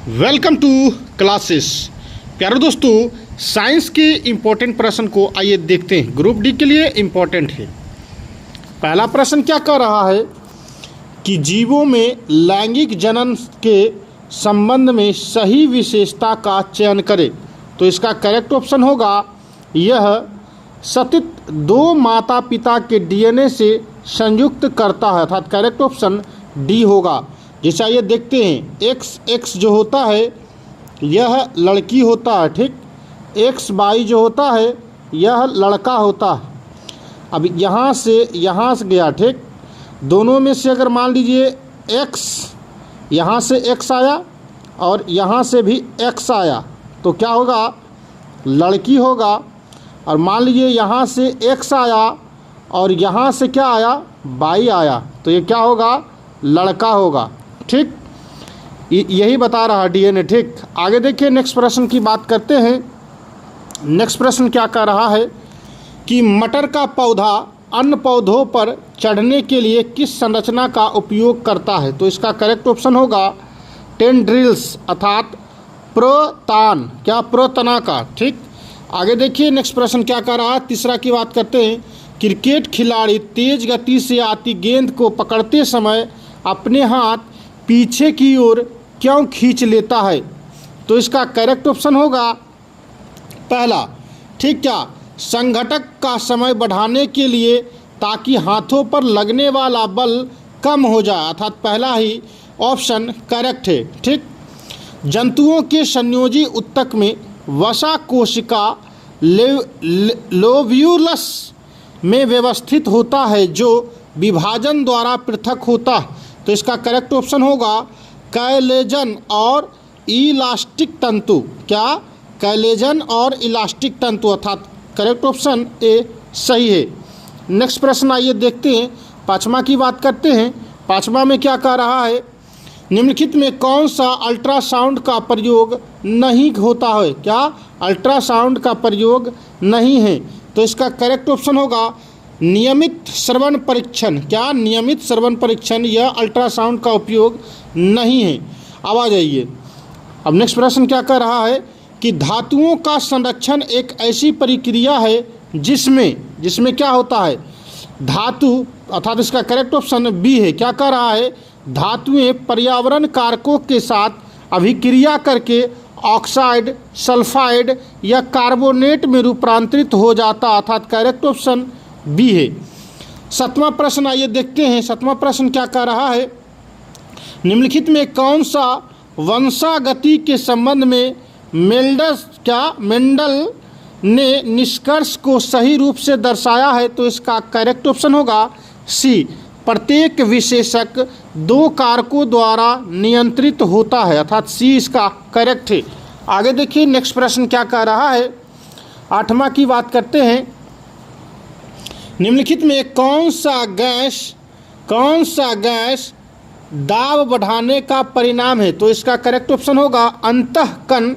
Welcome two classes. प्यारे दोस्तों, science के इम्पोर्टेंट प्रश्न को आइए देखते हैं। ग्रुप डी के लिए इम्पोर्टेंट है। पहला प्रश्न क्या कह रहा है कि जीवों में लैंगिक जनन के संबंध में सही विशेषता का चयन करें। तो इसका करेक्ट ऑप्शन होगा यह सतित दो माता पिता के डीएनए से संयुक्त करता है, अर्थात करेक्ट ऑप्शन डी होगा। जैसा ये देखते हैं, एक्स जो होता है यह लड़की होता है, ठीक। एक्स वाई जो होता है यह लड़का होता है। अब यहाँ से गया, ठीक। दोनों में से अगर मान लीजिए एक्स, यहाँ से एक्स आया और यहाँ से भी एक्स आया तो क्या होगा, लड़की होगा। और मान लीजिए यहाँ से एक्स आया और यहाँ से क्या आया, वाई आया, तो ये क्या होगा, लड़का होगा, ठीक। यही बता रहा डीएनए, ठीक। आगे देखिए, नेक्स्ट प्रश्न की बात करते हैं। नेक्स्ट प्रश्न क्या कह रहा है कि मटर का पौधा अन्य पौधों पर चढ़ने के लिए किस संरचना का उपयोग करता है। तो इसका करेक्ट ऑप्शन होगा टेंड्रिल्स, अर्थात प्रोतान, क्या प्रोतना का, ठीक। आगे देखिए, नेक्स्ट प्रश्न क्या कह रहा है। तीसरा की बात करते हैं। क्रिकेट खिलाड़ी तेज गति से आती गेंद को पकड़ते समय अपने हाथ पीछे की ओर क्यों खींच लेता है। तो इसका करेक्ट ऑप्शन होगा पहला, ठीक। क्या संघटक का समय बढ़ाने के लिए, ताकि हाथों पर लगने वाला बल कम हो जाए, अर्थात पहला ही ऑप्शन करेक्ट है, ठीक। जंतुओं के संयोजी उत्तक में वसा कोशिका लोव्यूलस में व्यवस्थित होता है, जो विभाजन द्वारा पृथक होता है। तो इसका करेक्ट ऑप्शन होगा कैलेजन और इलास्टिक तंतु, क्या कैलेजन और इलास्टिक तंतु, अर्थात करेक्ट ऑप्शन ए सही है। नेक्स्ट प्रश्न आइए देखते हैं। पाँचवा की बात करते हैं। पाँचवा में क्या कह रहा है, निम्नलिखित में कौन सा अल्ट्रासाउंड का प्रयोग नहीं होता है। क्या अल्ट्रासाउंड का प्रयोग नहीं है। तो इसका करेक्ट ऑप्शन होगा नियमित श्रवण परीक्षण, क्या नियमित श्रवण परीक्षण, यह अल्ट्रासाउंड का उपयोग नहीं है। अब आ जाइए, अब नेक्स्ट प्रश्न क्या कह रहा है कि धातुओं का संरक्षण एक ऐसी प्रक्रिया है जिसमें क्या होता है, धातु, अर्थात इसका करेक्ट ऑप्शन बी है। क्या कह रहा है, धातुएं पर्यावरण कारकों के साथ अभिक्रिया करके ऑक्साइड, सल्फाइड या कार्बोनेट में रूपांतरित हो जाता, अर्थात करेक्ट ऑप्शन बी है। सातवां प्रश्न आइए देखते हैं। सातवां प्रश्न क्या कह रहा है, निम्नलिखित में कौन सा वंशागति के संबंध में मेंडल ने निष्कर्ष को सही रूप से दर्शाया है। तो इसका करेक्ट ऑप्शन होगा सी, प्रत्येक विशेषक दो कारकों द्वारा नियंत्रित होता है, अर्थात सी इसका करेक्ट है। आगे देखिए, नेक्स्ट प्रश्न क्या कह रहा है। आठवां की बात करते हैं। निम्नलिखित में कौन सा गैस दाब बढ़ाने का परिणाम है। तो इसका करेक्ट ऑप्शन होगा अंतःकण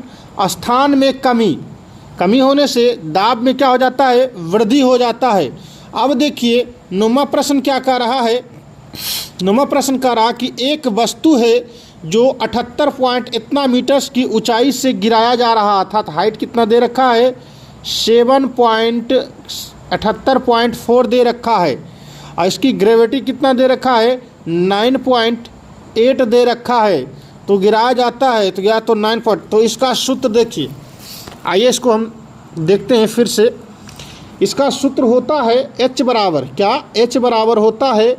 स्थान में कमी होने से दाब में क्या हो जाता है, वृद्धि हो जाता है। अब देखिए, नौवां प्रश्न क्या कह रहा है। नौवां प्रश्न कह रहा कि एक वस्तु है जो 78 पॉइंट इतना मीटर्स की ऊंचाई से गिराया जा रहा, अर्थात हाइट कितना दे रखा है, 7.78.4 दे रखा है। और इसकी ग्रेविटी कितना दे रखा है, 9.8 दे रखा है। तो गिराया जाता है तो गया तो 9 पॉइंट। तो इसका सूत्र देखिए, आइए इसको हम देखते हैं फिर से। इसका सूत्र होता है H बराबर, क्या H बराबर होता है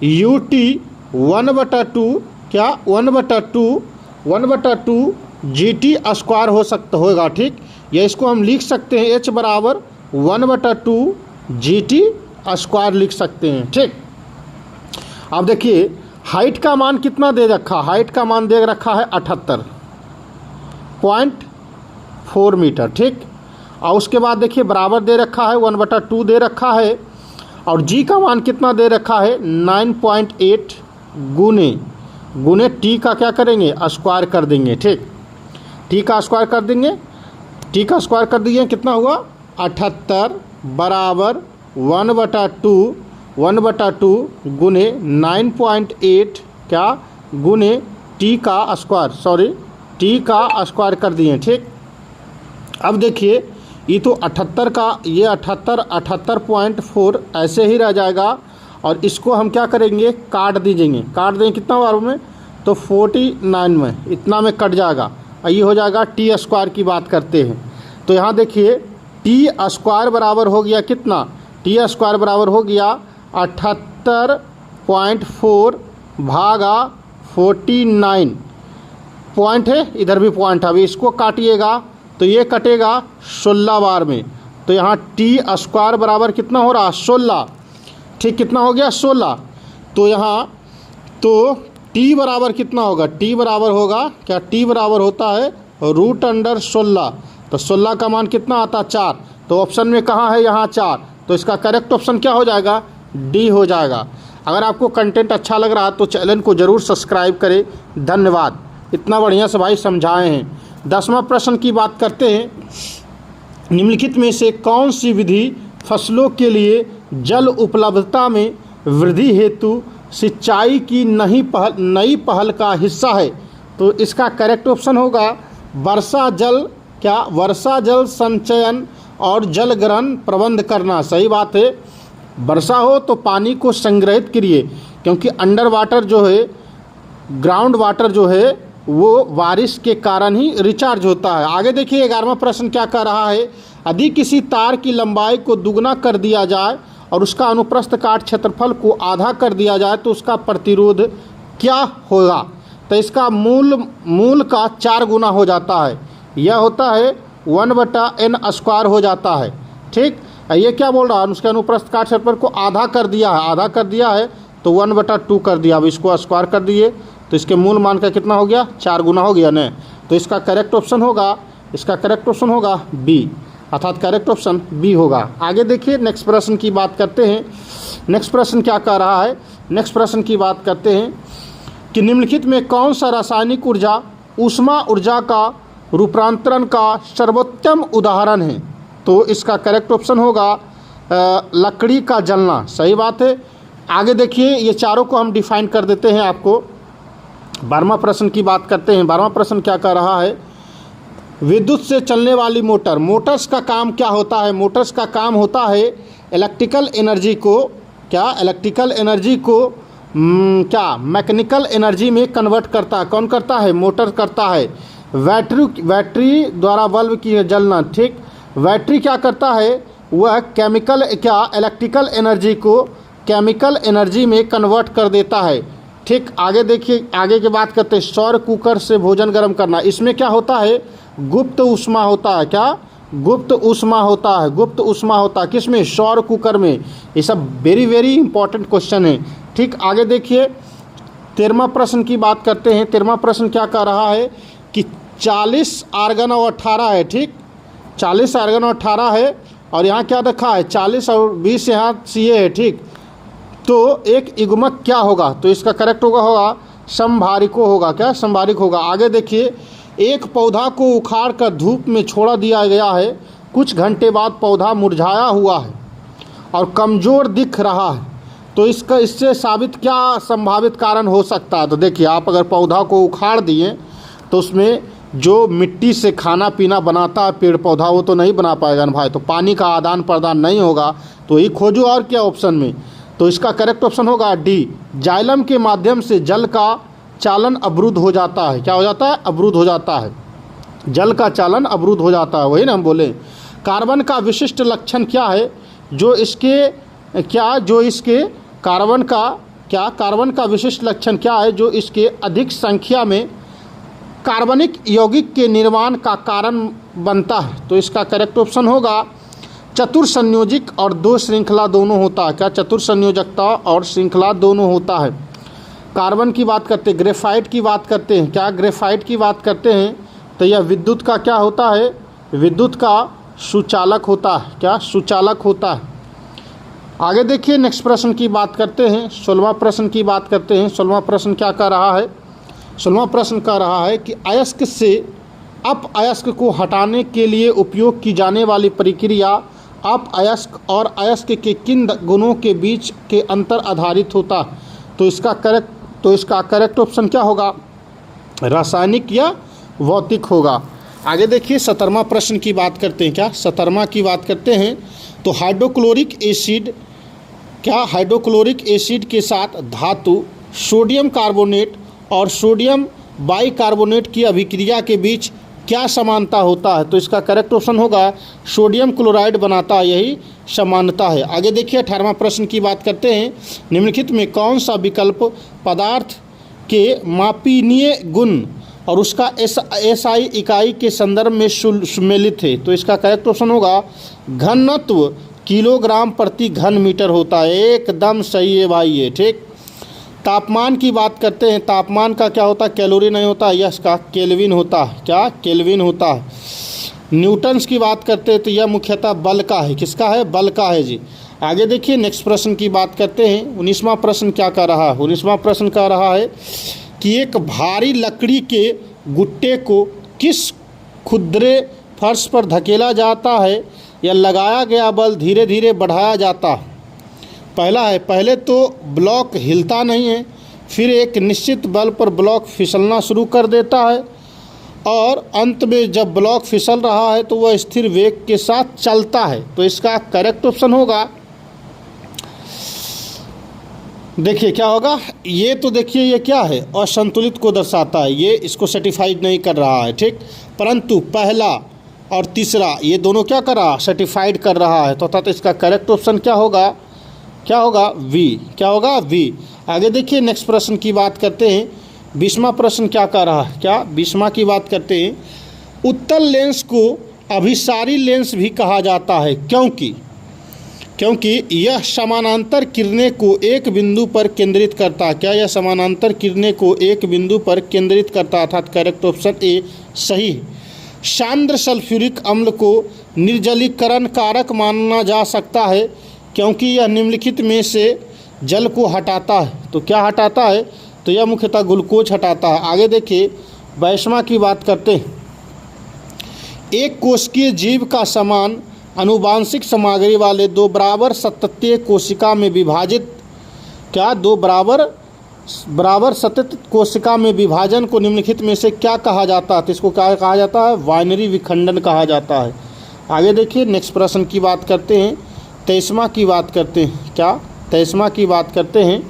UT 1/2, क्या 1/2 GT स्क्वायर होगा, ठीक। या इसको हम लिख सकते हैं H बराबर 1/2 GT स्क्वायर लिख सकते हैं, ठीक। अब देखिए, हाइट का मान कितना दे रखा, हाइट का मान दे रखा है 78.4 मीटर, ठीक। और उसके बाद देखिए बराबर दे रखा है 1/2 दे रखा है, और जी का मान कितना दे रखा है 9.8 गुने टी का क्या करेंगे, स्क्वायर कर देंगे, ठीक। टी का स्क्वायर कर देंगे, टी का स्क्वायर कर दिए, कितना हुआ 78 बराबर 1/2 गुने 9.8 क्या गुने टी का स्क्वायर, टी का स्क्वायर कर दिए, ठीक। अब देखिए ये तो 78 का, ये 78.4 ऐसे ही रह जाएगा और इसको हम क्या करेंगे, काट दीजिएंगे। काट देंगे कितना बार में, तो 49 में, इतना में कट जाएगा और ये हो जाएगा टी स्क्वायर की बात करते हैं। तो यहाँ देखिए टी स्क्वायर बराबर हो गया कितना, टी स्क्वायर बराबर हो गया 78.4 भागा 49 पॉइंट है, इधर भी पॉइंट है। अभी इसको काटिएगा तो ये कटेगा 16 बार में। तो यहाँ टी स्क्वायर बराबर कितना हो रहा, 16, ठीक। कितना हो गया, 16। तो यहाँ तो टी बराबर कितना होगा, टी बराबर होगा क्या, टी बराबर होता है √16। तो 16 का मान कितना आता है, 4। तो ऑप्शन में कहाँ है, यहाँ 4। तो इसका करेक्ट ऑप्शन क्या हो जाएगा, डी हो जाएगा। अगर आपको कंटेंट अच्छा लग रहा है तो चैनल को ज़रूर सब्सक्राइब करें। धन्यवाद। इतना बढ़िया से भाई समझाए हैं। 10वां प्रश्न की बात करते हैं। निम्नलिखित में से कौन सी विधि फसलों के लिए जल उपलब्धता में वृद्धि हेतु सिंचाई की नई पहल का हिस्सा है। तो इसका करेक्ट ऑप्शन होगा वर्षा जल, क्या, वर्षा जल संचयन और जल ग्रहण प्रबंध करना। सही बात है, वर्षा हो तो पानी को संग्रहित करिए, क्योंकि अंडर वाटर जो है, ग्राउंड वाटर जो है वो बारिश के कारण ही रिचार्ज होता है। आगे देखिए 11वां प्रश्न क्या कह रहा है, यदि किसी तार की लंबाई को दुगना कर दिया जाए और उसका अनुप्रस्थ काट क्षेत्रफल को आधा कर दिया जाए तो उसका प्रतिरोध क्या होगा। तो इसका मूल का 4 गुना हो जाता है, यह होता है 1/n² हो जाता है, ठीक। ये क्या बोल रहा है, उसके अनुप्रस्थ काट क्षेत्रफल को आधा कर दिया है, आधा कर दिया है तो 1/2 कर दिया। अब इसको स्क्वायर कर दिए तो इसके मूल मान का कितना हो गया, 4 गुना हो गया न। तो इसका करेक्ट ऑप्शन होगा, इसका करेक्ट ऑप्शन होगा बी, अर्थात करेक्ट ऑप्शन बी होगा। आगे देखिए नेक्स्ट प्रश्न की बात करते हैं। नेक्स्ट प्रश्न क्या कह रहा है, नेक्स्ट प्रश्न की बात करते हैं कि निम्नलिखित में कौन सा रासायनिक ऊर्जा ऊष्मा ऊर्जा का रूपांतरण का सर्वोत्तम उदाहरण है। तो इसका करेक्ट ऑप्शन होगा लकड़ी का जलना। सही बात है। आगे देखिए ये चारों को हम डिफाइन कर देते हैं आपको। 12वां प्रश्न की बात करते हैं। 12वां प्रश्न क्या कह रहा है, विद्युत से चलने वाली मोटर, मोटर्स का काम क्या होता है। मोटर्स का काम होता है इलेक्ट्रिकल एनर्जी को, क्या, इलेक्ट्रिकल एनर्जी को क्या मैकेनिकल एनर्जी में कन्वर्ट करता है। कौन करता है, मोटर करता है। बैटरी द्वारा बल्ब की जलना, ठीक। बैटरी क्या करता है, वह केमिकल, क्या, इलेक्ट्रिकल एनर्जी को केमिकल एनर्जी में कन्वर्ट कर देता है, ठीक। आगे देखिए, आगे की बात करते हैं। सौर कुकर से भोजन गर्म करना, इसमें क्या होता है, गुप्त ऊष्मा होता है। क्या, गुप्त ऊष्मा होता है, गुप्त ऊष्मा होता है किसमें, सौर कुकर में। ये सब वेरी वेरी इंपॉर्टेंट क्वेश्चन है, ठीक। आगे देखिए 13वां प्रश्न की बात करते हैं। 13वां प्रश्न क्या कह रहा है कि 40 आर्गन और 18 है, ठीक। 40 आर्गन और 18 है और यहाँ क्या रखा है, 40 और 20 यहाँ CA है, ठीक। तो एक युग्मक क्या होगा, तो इसका करेक्ट होगा समभारिको होगा। क्या, समभारिक होगा। आगे देखिए एक पौधा को उखाड़ कर धूप में छोड़ा दिया गया है, कुछ घंटे बाद पौधा मुरझाया हुआ है और कमज़ोर दिख रहा है। तो इससे साबित क्या संभावित कारण हो सकता है। तो देखिए आप अगर पौधा को उखाड़ दिए तो उसमें जो मिट्टी से खाना पीना बनाता है पेड़ पौधा, वो तो नहीं बना पाएगा ना भाई। तो पानी का आदान प्रदान नहीं होगा, तो ये खोजो और क्या ऑप्शन में। तो इसका करेक्ट ऑप्शन होगा डी, जाइलम के माध्यम से जल का चालन अवरुद्ध हो जाता है। क्या हो जाता है, अवरुद्ध हो जाता है, जल का चालन अवरुद्ध हो जाता है, वही ना हम बोले। कार्बन का विशिष्ट लक्षण क्या है, जो इसके कार्बन का विशिष्ट लक्षण क्या है जो इसके अधिक संख्या में कार्बनिक यौगिक के निर्माण का कारण बनता है। तो इसका करेक्ट ऑप्शन होगा चतुर्संयोजक और 2 श्रृंखला दोनों होता है। क्या, चतुर्संयोजकता और श्रृंखला दोनों होता है। कार्बन की बात करते हैं, ग्रेफाइट की बात करते हैं। क्या, ग्रेफाइट की बात करते हैं तो यह विद्युत का क्या होता है, विद्युत का सुचालक होता है। क्या, सुचालक होता है। आगे देखिए नेक्स्ट प्रश्न की बात करते हैं। 16वां प्रश्न की बात करते हैं। 16वां प्रश्न क्या कह रहा है, 16वां प्रश्न कह रहा है कि अयस्क से अप अयस्क को हटाने के लिए उपयोग की जाने वाली प्रक्रिया अप अयस्क और अयस्क के किन गुणों के बीच के अंतर आधारित होता। तो इसका करेक्ट ऑप्शन क्या होगा, रासायनिक या भौतिक होगा। आगे देखिए 17वां प्रश्न की बात करते हैं। क्या 17वां की बात करते हैं तो हाइड्रोक्लोरिक एसिड, क्या हाइड्रोक्लोरिक एसिड के साथ धातु सोडियम कार्बोनेट और सोडियम बाइकार्बोनेट की अभिक्रिया के बीच क्या समानता होता है? तो इसका करेक्ट ऑप्शन होगा सोडियम क्लोराइड बनाता है, यही समानता है। आगे देखिए 18वां प्रश्न की बात करते हैं। निम्नलिखित में कौन सा विकल्प पदार्थ के मापनीय गुण और उसका एसआई इकाई के संदर्भ में सुमेलित है? तो इसका करेक्ट ऑप्शन होगा घनत्व किलोग्राम प्रति घन मीटर होता है। एकदम सही है भाई ये, ठीक। तापमान की बात करते हैं। तापमान का क्या होता है? कैलोरी नहीं होता, यह इसका केल्विन होता है। क्या? केल्विन होता है। न्यूटन्स की बात करते हैं तो यह मुख्यतः बल का है। किसका है? बल का है जी। आगे देखिए नेक्स्ट प्रश्न की बात करते हैं। 19वां प्रश्न क्या कह रहा है? 19वां प्रश्न कह रहा है कि एक भारी लकड़ी के गुट्टे को किस खुरदरे फर्श पर धकेला जाता है या लगाया गया बल धीरे धीरे बढ़ाया जाता है? पहला है, पहले तो ब्लॉक हिलता नहीं है, फिर एक निश्चित बल पर ब्लॉक फिसलना शुरू कर देता है और अंत में जब ब्लॉक फिसल रहा है तो वह स्थिर वेग के साथ चलता है। तो इसका करेक्ट ऑप्शन होगा, देखिए क्या होगा, ये तो देखिए ये क्या है? असंतुलित को दर्शाता है, ये इसको सर्टिफाइड नहीं कर रहा है, ठीक। परंतु पहला और तीसरा ये दोनों क्या कर रहा है? सर्टिफाइड कर रहा है। तो अर्थात इसका करेक्ट ऑप्शन क्या होगा? क्या होगा? वी। क्या होगा? वी। आगे देखिए नेक्स्ट प्रश्न की बात करते हैं। 20वां प्रश्न क्या कह रहा है? क्या 20वां की बात करते हैं। उत्तल लेंस को अभिसारी लेंस भी कहा जाता है, क्योंकि यह समानांतर किरणें को एक बिंदु पर केंद्रित करता है। क्या? यह समानांतर किरणें को एक बिंदु पर केंद्रित करता है, अर्थात करेक्ट ऑप्शन ए सही है। सांद्र सल्फ्यूरिक अम्ल को निर्जलीकरण कारक माना जा सकता है क्योंकि यह निम्नलिखित में से जल को हटाता है। तो क्या हटाता है? तो यह मुख्यतः ग्लूकोज हटाता है। आगे देखिए 22वां की बात करते हैं। एक कोशिकीय जीव का समान आनुवांशिक सामग्री वाले दो बराबर सततीय कोशिका में विभाजित, क्या दो बराबर सतत कोशिका में विभाजन को निम्नलिखित में से क्या कहा जाता है? तो इसको क्या कहा जाता है? बाइनरी विखंडन कहा जाता है। आगे देखिए नेक्स्ट प्रश्न की बात करते हैं। 23वां की बात करते हैं। क्या? 23वां की बात करते हैं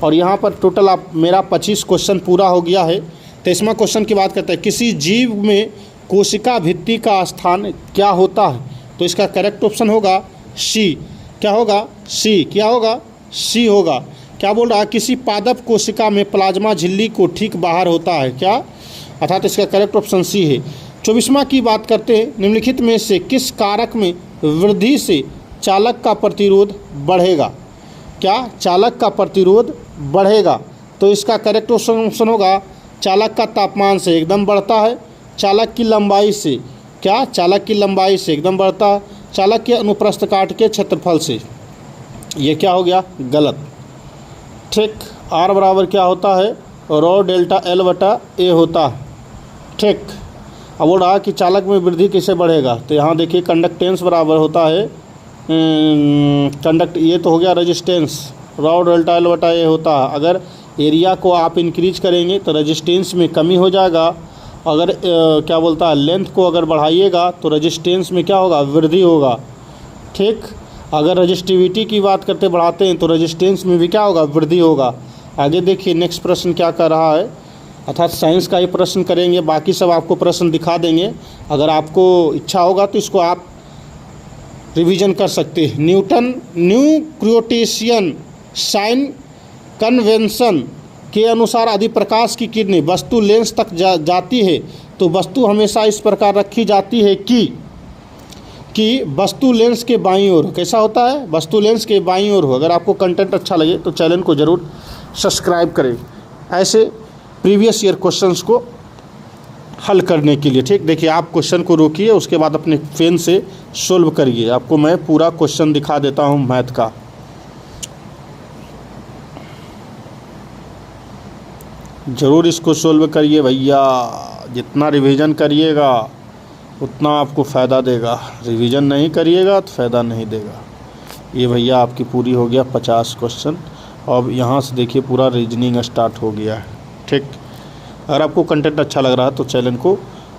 और यहाँ पर टोटल आप मेरा 25 क्वेश्चन पूरा हो गया है। 23वां क्वेश्चन की बात करते हैं। किसी जीव में कोशिका भित्ति का स्थान क्या होता है? तो इसका करेक्ट ऑप्शन होगा सी। क्या होगा? सी। क्या होगा? सी होगा। क्या बोल रहा है? किसी पादप कोशिका में प्लाज्मा झिल्ली को ठीक बाहर होता है। क्या? अर्थात इसका करेक्ट ऑप्शन सी है। 24वां की बात करते हैं। निम्नलिखित में से किस कारक में वृद्धि से चालक का प्रतिरोध बढ़ेगा? क्या? चालक का प्रतिरोध बढ़ेगा। तो इसका करेक्ट ऑप्शन होगा चालक का तापमान से एकदम बढ़ता है, चालक की लंबाई से, क्या? चालक की लंबाई से एकदम बढ़ता है, चालक के अनुप्रस्थ काट के क्षेत्रफल से। ये क्या हो गया? गलत, ठीक। आर बराबर क्या होता है? रो डेल्टा एल बटा ए होता है, ठीक। अब वो रहा कि चालक में वृद्धि कैसे बढ़ेगा? तो यहाँ देखिए कंडक्टेंस बराबर होता है ये तो हो गया रेजिस्टेंस, रो डेल्टा एल बटा ए होता है। अगर एरिया को आप इंक्रीज करेंगे तो रेजिस्टेंस में कमी हो जाएगा, अगर क्या बोलता है लेंथ को अगर बढ़ाइएगा तो रेजिस्टेंस में क्या होगा? वृद्धि होगा, ठीक। अगर रजिस्टिविटी की बात करते बढ़ाते हैं तो रेजिस्टेंस में भी क्या होगा? वृद्धि होगा। आगे देखिए नेक्स्ट प्रश्न क्या कर रहा है, अर्थात साइंस का ही प्रश्न करेंगे, बाकी सब आपको प्रश्न दिखा देंगे। अगर आपको इच्छा होगा तो इसको आप रिवीजन कर सकते हैं। न्यूक्लियोटेशियन साइन कन्वेंशन के अनुसार यदि प्रकाश की किरणें वस्तु लेंस तक जाती है तो वस्तु हमेशा इस प्रकार रखी जाती है कि वस्तु लेंस के बाईं ओर। कैसा होता है? वस्तु लेंस के बाईं ओर हो। अगर आपको कंटेंट अच्छा लगे तो चैनल को ज़रूर सब्सक्राइब करें ऐसे प्रीवियस ईयर क्वेश्चंस को हल करने के लिए, ठीक। देखिए आप क्वेश्चन को रोकिए, उसके बाद अपने पेन से सोल्व करिए। आपको मैं पूरा क्वेश्चन दिखा देता हूँ मैथ का। ज़रूर इसको सोल्व करिए भैया, जितना रिवीजन करिएगा उतना आपको फ़ायदा देगा, रिवीजन नहीं करिएगा तो फ़ायदा नहीं देगा। ये भैया आपकी पूरी हो गया 50 क्वेश्चन। अब यहाँ से देखिए पूरा रीजनिंग स्टार्ट हो गया है, ठीक। अगर आपको कंटेंट अच्छा लग रहा है तो चैनल को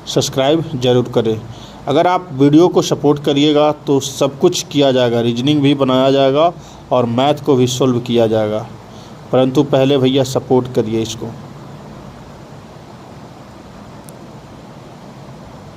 सब्सक्राइब ज़रूर करें। अगर आप वीडियो को सपोर्ट करिएगा तो सब कुछ किया जाएगा, रीजनिंग भी बनाया जाएगा और मैथ को भी सॉल्व किया जाएगा, परंतु पहले भैया सपोर्ट करिए इसको।